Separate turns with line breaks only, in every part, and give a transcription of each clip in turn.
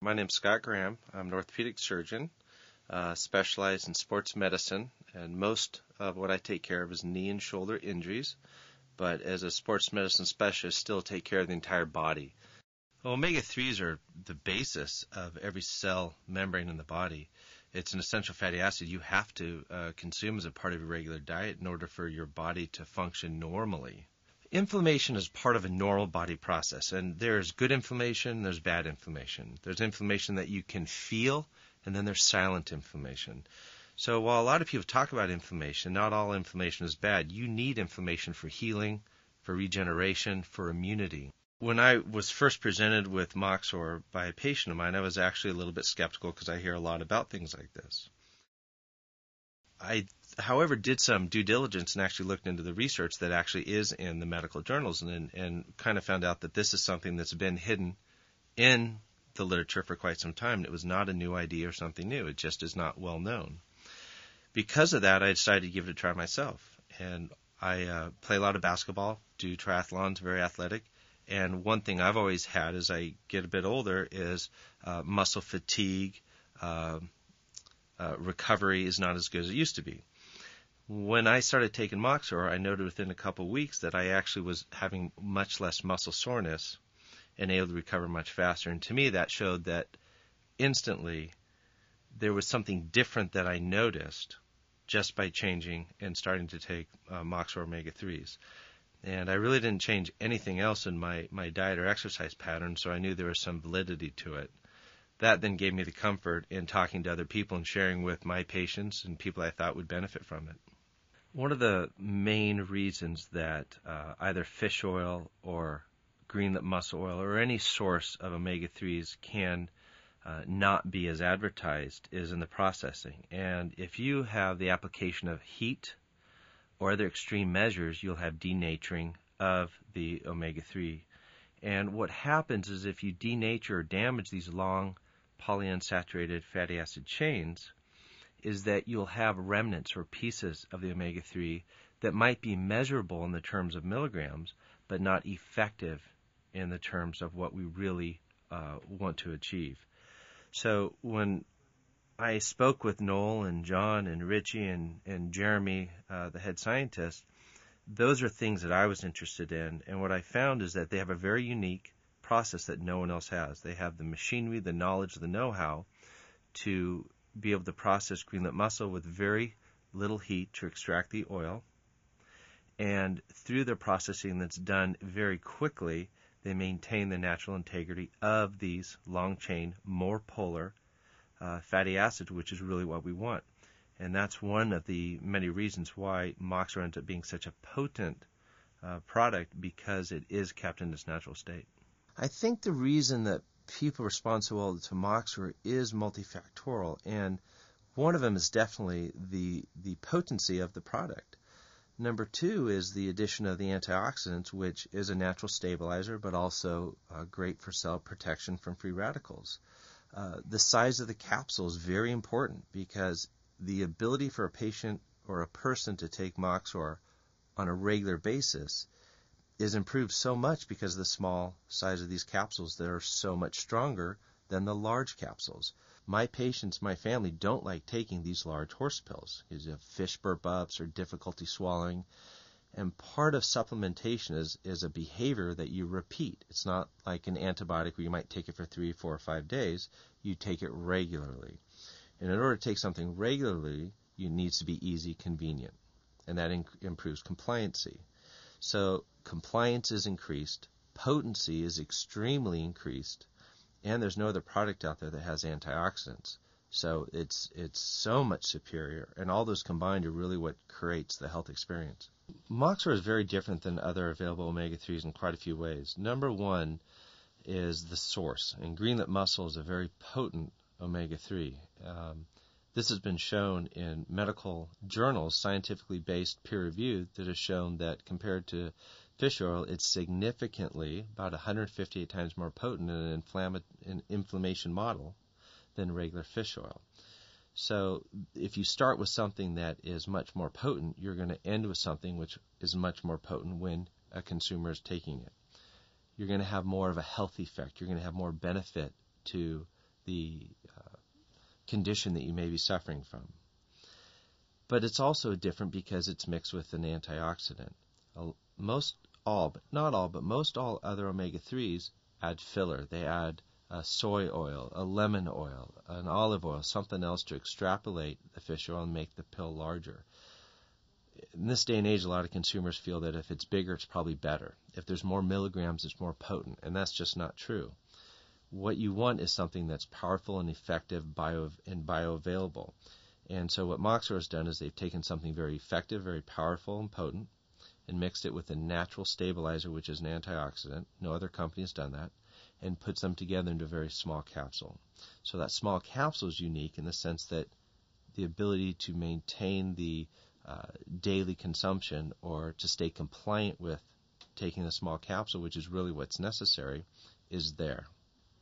My name's Scott Graham. I'm an orthopedic surgeon, specialized in sports medicine, and most of what I take care of is knee and shoulder injuries. But as a sports medicine specialist, still take care of the entire body. Well, omega-3s are the basis of every cell membrane in the body. It's an essential fatty acid you have to consume as a part of your regular diet in order for your body to function normally. Inflammation is part of a normal body process, and there's good inflammation, there's bad inflammation. There's inflammation that you can feel, and then there's silent inflammation. So while a lot of people talk about inflammation, not all inflammation is bad. You need inflammation for healing, for regeneration, for immunity. When I was first presented with Moxxor by a patient of mine, I was actually a little bit skeptical because I hear a lot about things like this. I, however, did some due diligence and actually looked into the research that actually is in the medical journals and kind of found out that this is something that's been hidden in the literature for quite some time. It was not a new idea or something new. It just is not well known. Because of that, I decided to give it a try myself. And I play a lot of basketball, do triathlons, very athletic. And one thing I've always had as I get a bit older is muscle fatigue. Recovery is not as good as it used to be. When I started taking Moxxor, I noted within a couple of weeks that I actually was having much less muscle soreness and able to recover much faster. And to me, that showed that instantly there was something different that I noticed just by changing and starting to take Moxxor omega-3s. And I really didn't change anything else in my diet or exercise pattern, so I knew there was some validity to it. That then gave me the comfort in talking to other people and sharing with my patients and people I thought would benefit from it. One of the main reasons that either fish oil or green lip mussel oil or any source of omega-3s can not be as advertised is in the processing. And if you have the application of heat or other extreme measures, you'll have denaturing of the omega-3. And what happens is if you denature or damage these long polyunsaturated fatty acid chains, is that you'll have remnants or pieces of the omega-3 that might be measurable in the terms of milligrams, but not effective in the terms of what we really want to achieve. So when I spoke with Noel and John and Richie and Jeremy, the head scientist, those are things that I was interested in. And what I found is that they have a very unique process that no one else has. They have the machinery, the knowledge, the know-how to be able to process green lip mussel with very little heat to extract the oil. And through their processing that's done very quickly, they maintain the natural integrity of these long-chain, more polar fatty acids, which is really what we want. And that's one of the many reasons why Moxxor ends up being such a potent product, because it is kept in its natural state. I think the reason that people respond so well to Moxxor is multifactorial, and one of them is definitely the potency of the product. Number two is the addition of the antioxidants, which is a natural stabilizer, but also great for cell protection from free radicals. The size of the capsule is very important, because the ability for a patient or a person to take Moxxor on a regular basis is improved so much because of the small size of these capsules that are so much stronger than the large capsules. My patients, my family, don't like taking these large horse pills because you have fish burp ups or difficulty swallowing. And part of supplementation is a behavior that you repeat. It's not like an antibiotic where you might take it for 3, 4, or 5 days. You take it regularly. And in order to take something regularly, it needs to be easy, convenient. And that improves compliancy. So compliance is increased, potency is extremely increased, and there's no other product out there that has antioxidants. So it's so much superior, and all those combined are really what creates the health experience. Moxxor is very different than other available omega-3s in quite a few ways. Number one is the source, and green lip mussel is a very potent omega-3. This has been shown in medical journals, scientifically based, peer-reviewed, that has shown that compared to fish oil, it's significantly, about 158 times more potent in an inflammation model than regular fish oil. So if you start with something that is much more potent, you're going to end with something which is much more potent when a consumer is taking it. You're going to have more of a health effect. You're going to have more benefit to the condition that you may be suffering from. But it's also different because it's mixed with an antioxidant. Most all other omega-3s add filler. They add soy oil, a lemon oil, an olive oil, something else to extrapolate the fish oil and make the pill larger. In this day and age, a lot of consumers feel that if it's bigger, it's probably better. If there's more milligrams, it's more potent, and that's just not true. What you want is something that's powerful and effective and bioavailable. And so what Moxxor has done is they've taken something very effective, very powerful and potent, and mixed it with a natural stabilizer, which is an antioxidant. No other company has done that, and puts them together into a very small capsule. So that small capsule is unique in the sense that the ability to maintain the daily consumption or to stay compliant with taking a small capsule, which is really what's necessary, is there.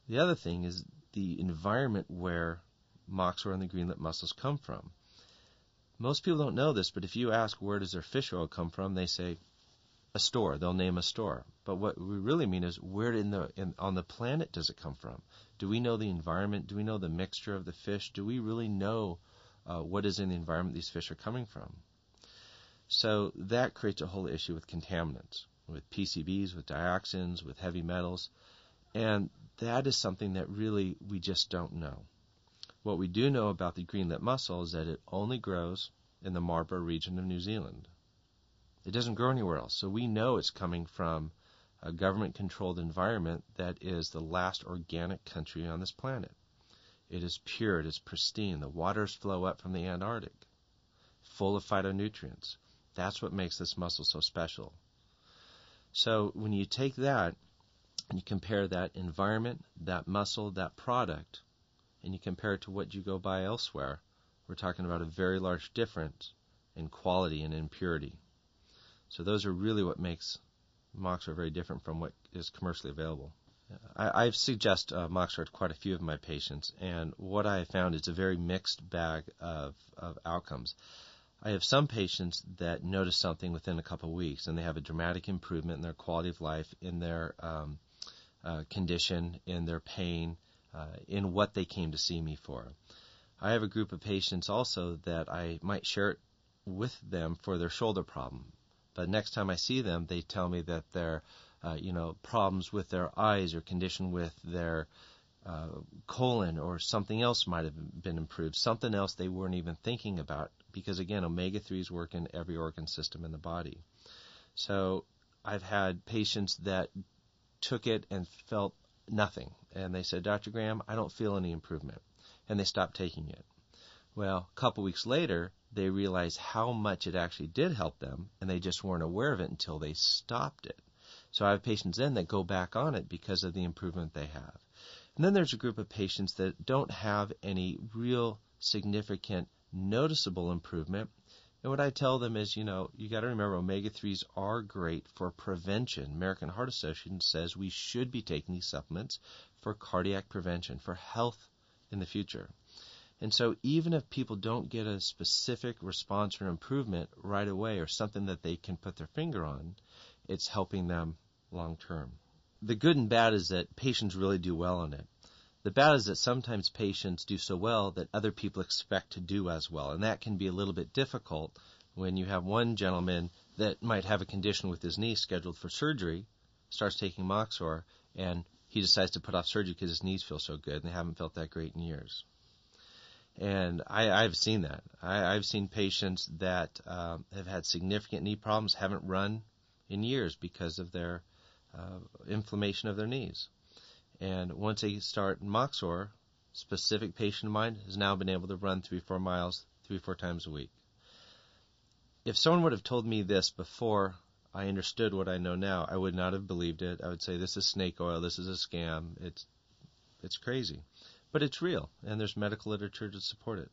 The other thing is the environment where Moxxor and the green lip mussels come from. Most people don't know this, but if you ask where does their fish oil come from, they say a store. They'll name a store. But what we really mean is where on the planet does it come from? Do we know the environment? Do we know the mixture of the fish? Do we really know what is in the environment these fish are coming from? So that creates a whole issue with contaminants, with PCBs, with dioxins, with heavy metals. And that is something that really we just don't know. What we do know about the green lip mussel is that it only grows in the Marlborough region of New Zealand. It doesn't grow anywhere else. So we know it's coming from a government-controlled environment that is the last organic country on this planet. It is pure. It is pristine. The waters flow up from the Antarctic, full of phytonutrients. That's what makes this mussel so special. So when you take that and you compare that environment, that mussel, that product, and you compare it to what you go buy elsewhere, we're talking about a very large difference in quality and in purity. So those are really what makes Moxxor very different from what is commercially available. I suggest Moxxor to quite a few of my patients, and what I have found is a very mixed bag of outcomes. I have some patients that notice something within a couple of weeks, and they have a dramatic improvement in their quality of life, in their condition, in their pain, in what they came to see me for. I have a group of patients also that I might share it with them for their shoulder problem. But next time I see them, they tell me that their problems with their eyes or condition with their colon or something else might have been improved, something else they weren't even thinking about, because, again, omega-3s work in every organ system in the body. So I've had patients that took it and felt nothing. And they said, Dr. Graham, I don't feel any improvement. And they stopped taking it. Well, a couple weeks later, they realized how much it actually did help them, and they just weren't aware of it until they stopped it. So I have patients then that go back on it because of the improvement they have. And then there's a group of patients that don't have any real significant noticeable improvement. And what I tell them is, you got to remember omega-3s are great for prevention. American Heart Association says we should be taking these supplements for cardiac prevention, for health in the future. And so even if people don't get a specific response or improvement right away or something that they can put their finger on, it's helping them long term. The good and bad is that patients really do well on it. The bad is that sometimes patients do so well that other people expect to do as well, and that can be a little bit difficult when you have one gentleman that might have a condition with his knee scheduled for surgery, starts taking Moxxor, and he decides to put off surgery because his knees feel so good, and they haven't felt that great in years. And I've seen that. I've seen patients that have had significant knee problems, haven't run in years because of their inflammation of their knees. And once they start Moxxor, specific patient of mine has now been able to run 3-4 miles 3-4 times a week. If someone would have told me this before I understood what I know now, I would not have believed it. I would say, this is snake oil, this is a scam, it's crazy. But it's real, and there's medical literature to support it.